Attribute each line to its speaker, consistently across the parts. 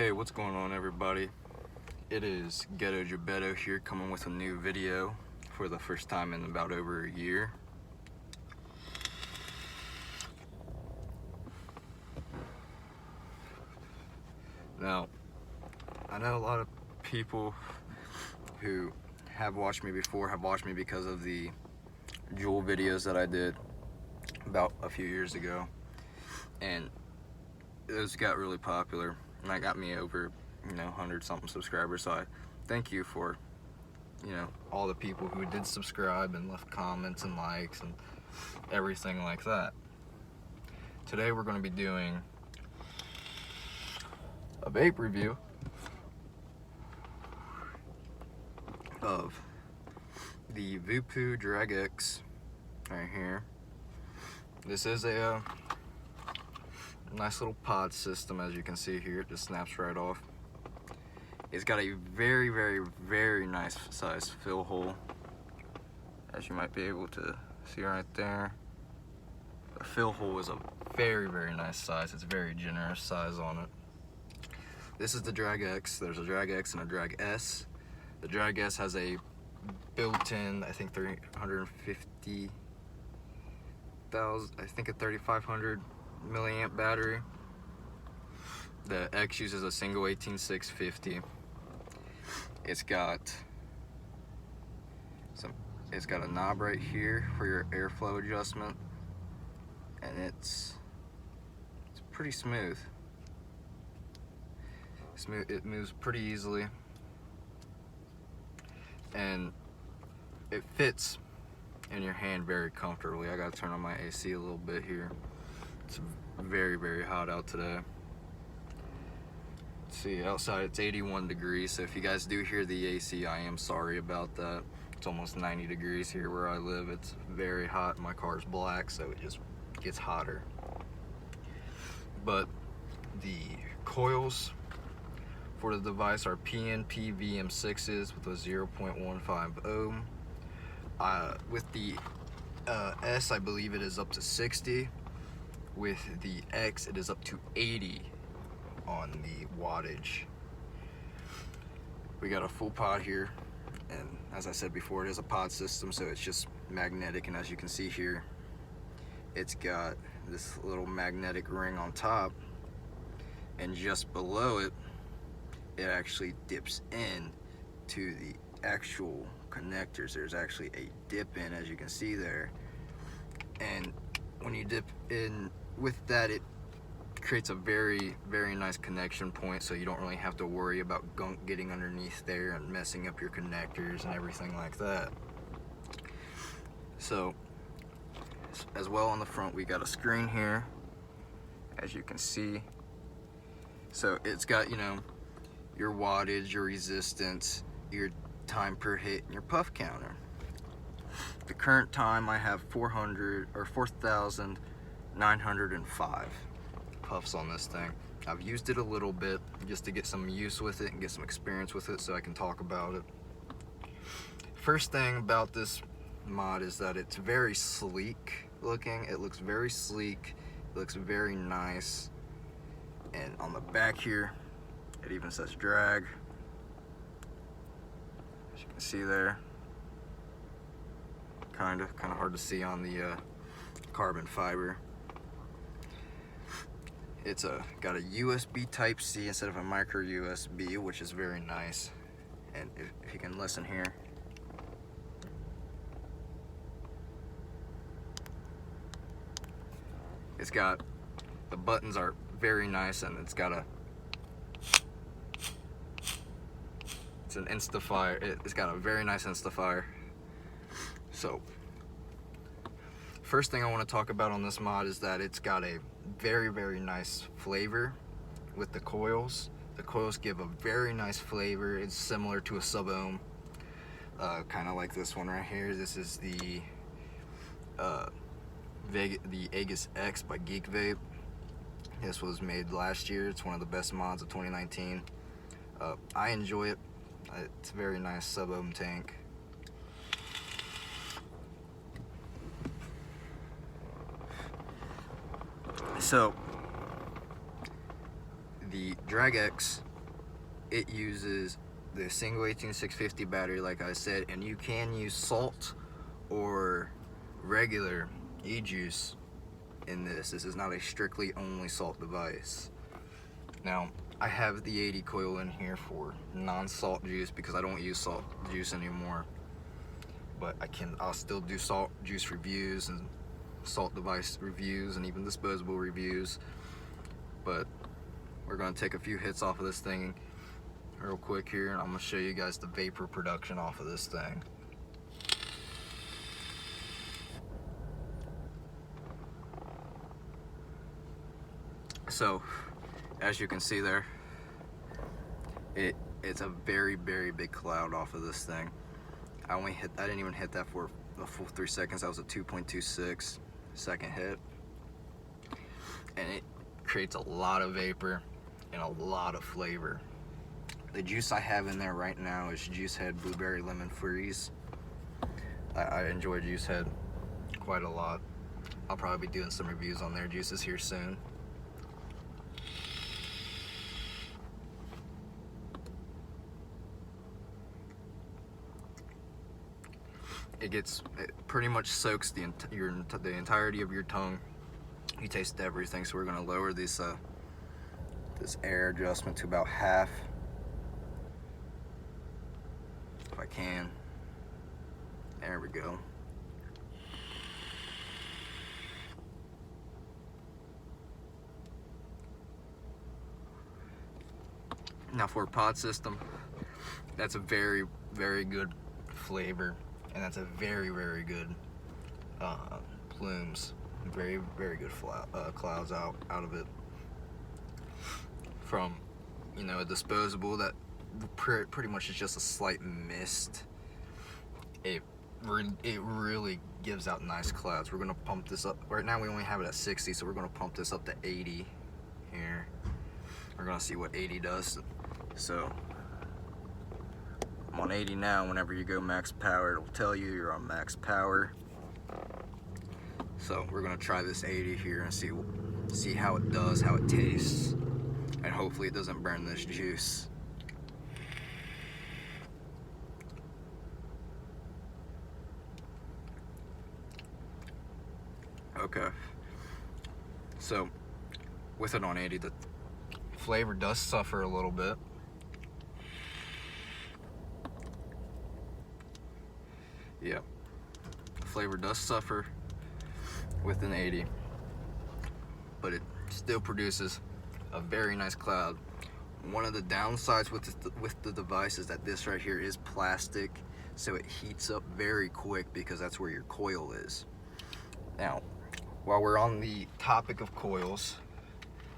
Speaker 1: Hey, what's going on, everybody? It is Ghetto Gebetto here, coming with a new video for the first time in about over a year. Now, I know a lot of people who have watched me before have watched me because of the jewel videos that I did about a few years ago, and those got really popular, and that got me over 100 something subscribers. So I thank you for all the people who did subscribe and left comments and likes and everything like that. Today we're going to be doing a vape review of the VooPoo DRAG X right here. This is a nice little pod system, as you can see here. It just snaps right off. It's got a very nice size fill hole, as you might be able to see right there. The fill hole is a very nice size. It's a very generous size on it. This is the DRAG X. There's a DRAG X and a DRAG S. The DRAG S has a built-in, I think 350,000, I think a 3500 milliamp battery. The X uses a single 18650. It's got a knob right here for your airflow adjustment, and it's pretty smooth. It moves pretty easily, and it fits in your hand very comfortably. I gotta turn on my AC a little bit here. It's very hot out today. See, outside it's 81 degrees, so if you guys do hear the AC, I am sorry about that. It's almost 90 degrees here where I live. It's very hot. My car's black, so it just gets hotter. But the coils for the device are PNP VM6s with a 0.15 ohm. With the S, I believe it is up to 60. With the X, it is up to 80 on the wattage. We got a full pod here, and as I said before, it is a pod system, so it's just magnetic, and as you can see here, it's got this little magnetic ring on top, and just below it, it actually dips in to the actual connectors. There's actually a dip in, as you can see there, and when you dip in with that, it creates a very nice connection point, so you don't really have to worry about gunk getting underneath there and messing up your connectors and everything like that. So as well, on the front we got a screen here, as you can see. So it's got your wattage, your resistance, your time per hit, and your puff counter. The current time I have 4,905 puffs on this thing. I've used it a little bit just to get some use with it and get some experience with it so I can talk about it. First thing about this mod is that it's very sleek looking. It looks very sleek, it looks very nice, and on the back here it even says drag, as you can see there. Kind of hard to see on the carbon fiber. It's got a USB type C instead of a micro USB, which is very nice. And if you can listen here, it's got, the buttons are very nice, and it's got it's an Instafire. It's got a very nice Instafire. So first thing I want to talk about on this mod is that it's got a very nice flavor with the coils. The coils give a very nice flavor. It's similar to a sub-ohm, kind of like this one right here. This is the Aegis X by Geek Vape. This was made last year. It's one of the best mods of 2019. I enjoy it. It's a very nice sub-ohm tank. So the DRAG X it uses the single 18650 battery, like I said, and you can use salt or regular e-juice in this. This is not a strictly only salt device. Now, I have the 80 coil in here for non-salt juice because I don't use salt juice anymore. But I'll still do salt juice reviews and salt device reviews and even disposable reviews. But we're gonna take a few hits off of this thing real quick here, and I'm gonna show you guys the vapor production off of this thing. So, as you can see there, it's a very, very big cloud off of this thing. I didn't even hit that for a full 3 seconds. That was a 2.26 second hit. And it creates a lot of vapor and a lot of flavor. The juice I have in there right now is Juice Head Blueberry Lemon Freeze. I enjoy Juice Head quite a lot. I'll probably be doing some reviews on their juices here soon. It pretty much soaks the entirety of your tongue. You taste everything, so we're gonna lower this air adjustment to about half, if I can. There we go. Now for a pod system, that's a very, very good flavor, and that's a very, very good plumes. Very, very good clouds out of it. From, you know, a disposable that pretty much is just a slight mist, it really gives out nice clouds. We're gonna pump this up. Right now we only have it at 60, so we're gonna pump this up to 80 here. We're gonna see what 80 does. So I'm on 80 now. Whenever you go max power, it'll tell you you're on max power. So we're gonna try this 80 here and see how it does, how it tastes, and hopefully it doesn't burn this juice. Okay, so with it on 80, the flavor does suffer a little bit. Yeah, the flavor does suffer with an 80, but it still produces a very nice cloud. One of the downsides with the device is that this right here is plastic, so it heats up very quick because that's where your coil is. Now, while we're on the topic of coils,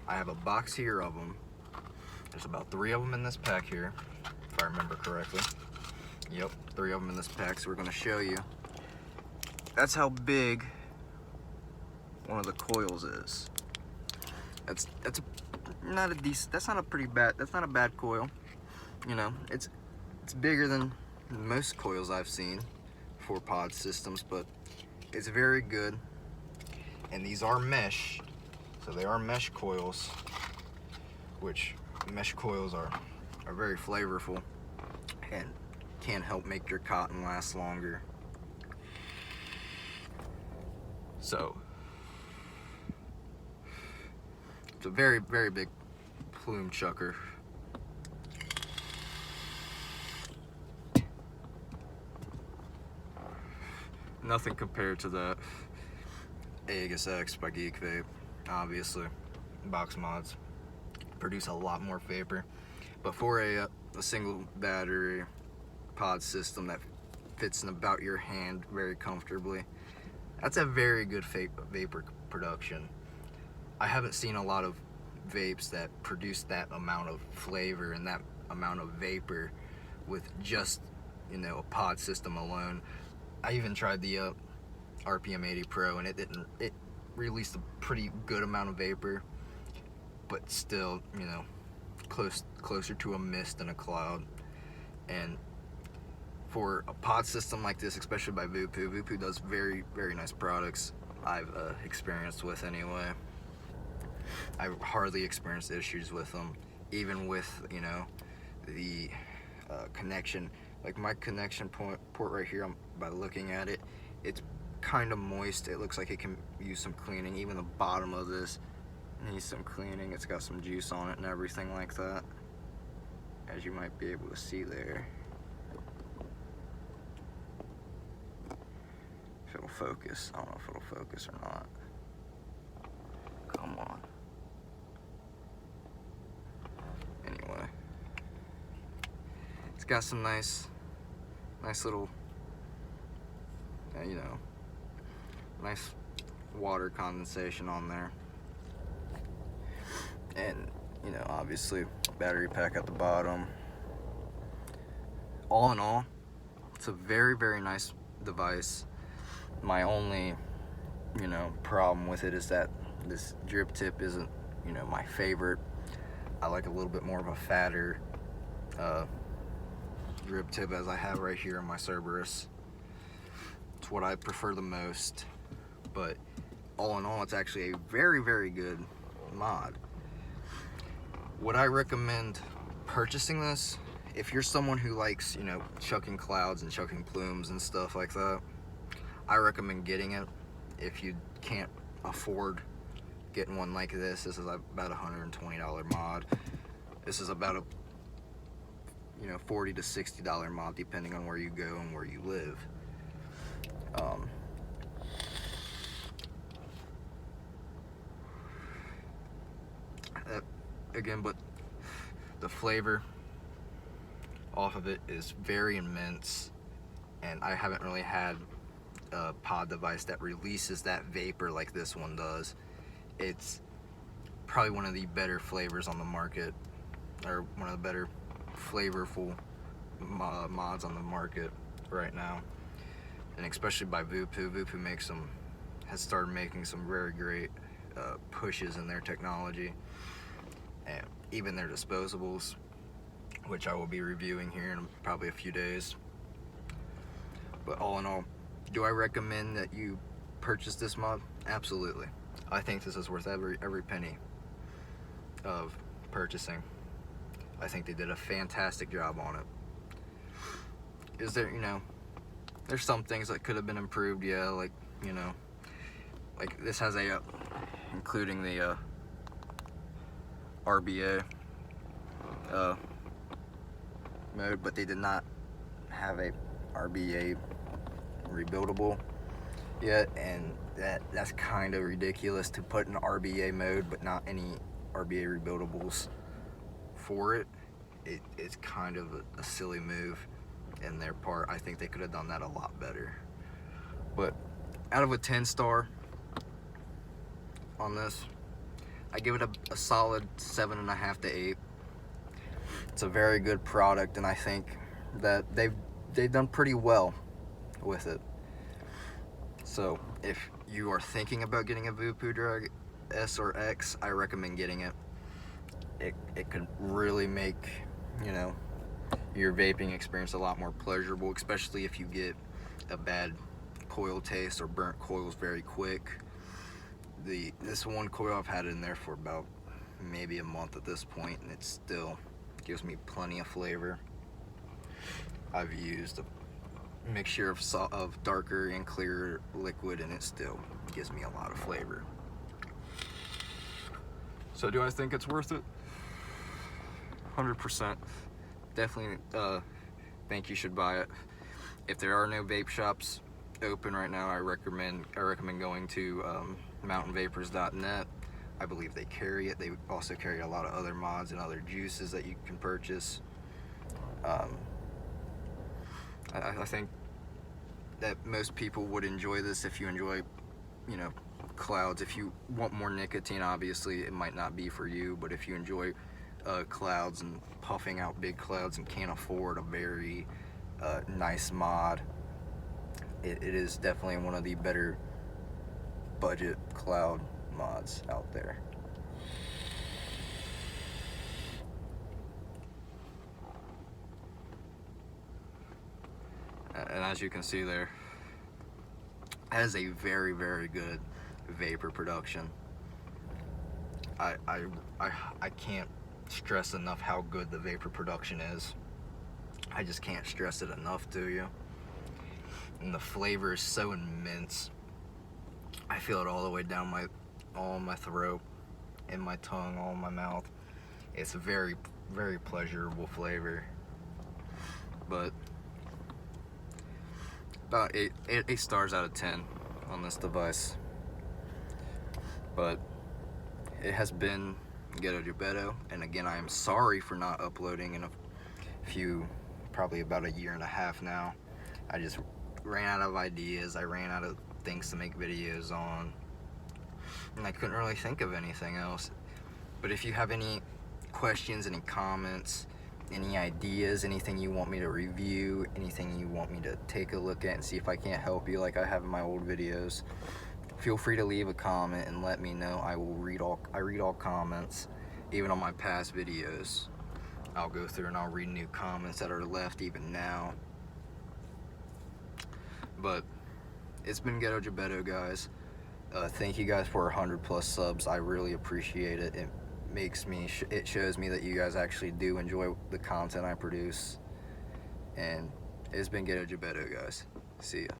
Speaker 1: I have a box here of them. There's about 3 of them in this pack here, if I remember correctly. Yep, 3 of them in this pack, so we're gonna show you. That's how big one of the coils is. That's not a bad coil. You know, it's bigger than most coils I've seen for pod systems, but it's very good. And these are mesh, so they are mesh coils, which mesh coils are very flavorful and can help make your cotton last longer. So it's a very, very big plume chucker. Nothing compared to the Aegis X by Geek Vape. Obviously, box mods produce a lot more vapor, but for a single battery pod system that fits in about your hand very comfortably, that's a very good vapor production. I haven't seen a lot of vapes that produce that amount of flavor and that amount of vapor with just, you know, a pod system alone. I even tried the RPM 80 Pro, and it released a pretty good amount of vapor, but still, you know, closer to a mist than a cloud. And for a pod system like this, especially by VooPoo does very, very nice products I've experienced with anyway. I've hardly experienced issues with them, even with, you know, the connection. Like my connection port right here, by looking at it, it's kind of moist. It looks like it can use some cleaning. Even the bottom of this needs some cleaning. It's got some juice on it and everything like that, as you might be able to see there. If it'll focus. I don't know if it'll focus or not. Come on. Anyway, it's got some nice little, you know, nice water condensation on there. And, you know, obviously battery pack at the bottom. All in all, it's a very, very nice device. My only, you know, problem with it is that this drip tip isn't, you know, my favorite. I like a little bit more of a fatter drip tip, as I have right here in my Cerberus. It's what I prefer the most. But all in all, it's actually a very, very good mod. Would I recommend purchasing this? If you're someone who likes, you know, chucking clouds and chucking plumes and stuff like that, I recommend getting it. If you can't afford getting one like this, this is about a $120 mod. This is about a, you know, $40 to $60 mod, depending on where you go and where you live. Again, but the flavor off of it is very immense, and I haven't really had a pod device that releases that vapor like this one does. It's probably one of the better flavors on the market, or one of the better flavorful mods on the market right now, and especially by VooPoo. VooPoo has started making some very great pushes in their technology, and even their disposables, which I will be reviewing here in probably a few days. But all in all, do I recommend that you purchase this mod? Absolutely. I think this is worth every penny of purchasing. I think they did a fantastic job on it. Is there, you know, there's some things that could have been improved, yeah, like, you know, like this has a, including the RBA mode, but they did not have a RBA rebuildable yet, and that's kind of ridiculous to put an RBA mode but not any RBA rebuildables for it. It's kind of a silly move in their part. I think they could have done that a lot better. But out of a 10-star on this, I give it a solid 7.5 to 8. It's a very good product, and I think that they've done pretty well with it. So if you are thinking about getting a VooPoo DRAG S or X, I recommend getting it. It could really make, you know, your vaping experience a lot more pleasurable, especially if you get a bad coil taste or burnt coils very quick. This one coil, I've had it in there for about maybe a month at this point, and it still gives me plenty of flavor. I've used a mixture of darker and clearer liquid, and it still gives me a lot of flavor. So do I think it's worth it? 100%. Definitely think you should buy it. If there are no vape shops open right now, I recommend going to mountainvapors.net. I believe they carry it. They also carry a lot of other mods and other juices that you can purchase. I think that most people would enjoy this if you enjoy, you know, clouds. If you want more nicotine, obviously it might not be for you, but if you enjoy clouds and puffing out big clouds and can't afford a very nice mod, it is definitely one of the better budget cloud mods out there. And as you can see there, it has a very, very good vapor production. I can't stress enough how good the vapor production is. I just can't stress it enough to you. And the flavor is so immense. I feel it all the way down my throat, in my tongue, all in my mouth. It's a very, very pleasurable flavor. But about 8 stars out of 10 on this device. But it has been Ghetto Geppetto, and again, I am sorry for not uploading in a few, probably about a year and a half now. I just ran out of ideas. I ran out of things to make videos on, and I couldn't really think of anything else. But if you have any questions, any comments, any ideas, anything you want me to review, anything you want me to take a look at and see if I can't help you like I have in my old videos, feel free to leave a comment and let me know. I read all comments, even on my past videos. I'll go through and I'll read new comments that are left even now. But it's been Ghetto Geppetto, guys. Thank you guys for 100+ subs. I really appreciate it. It shows me that you guys actually do enjoy the content I produce. And it's been Ghetto Geppetto, guys. See ya.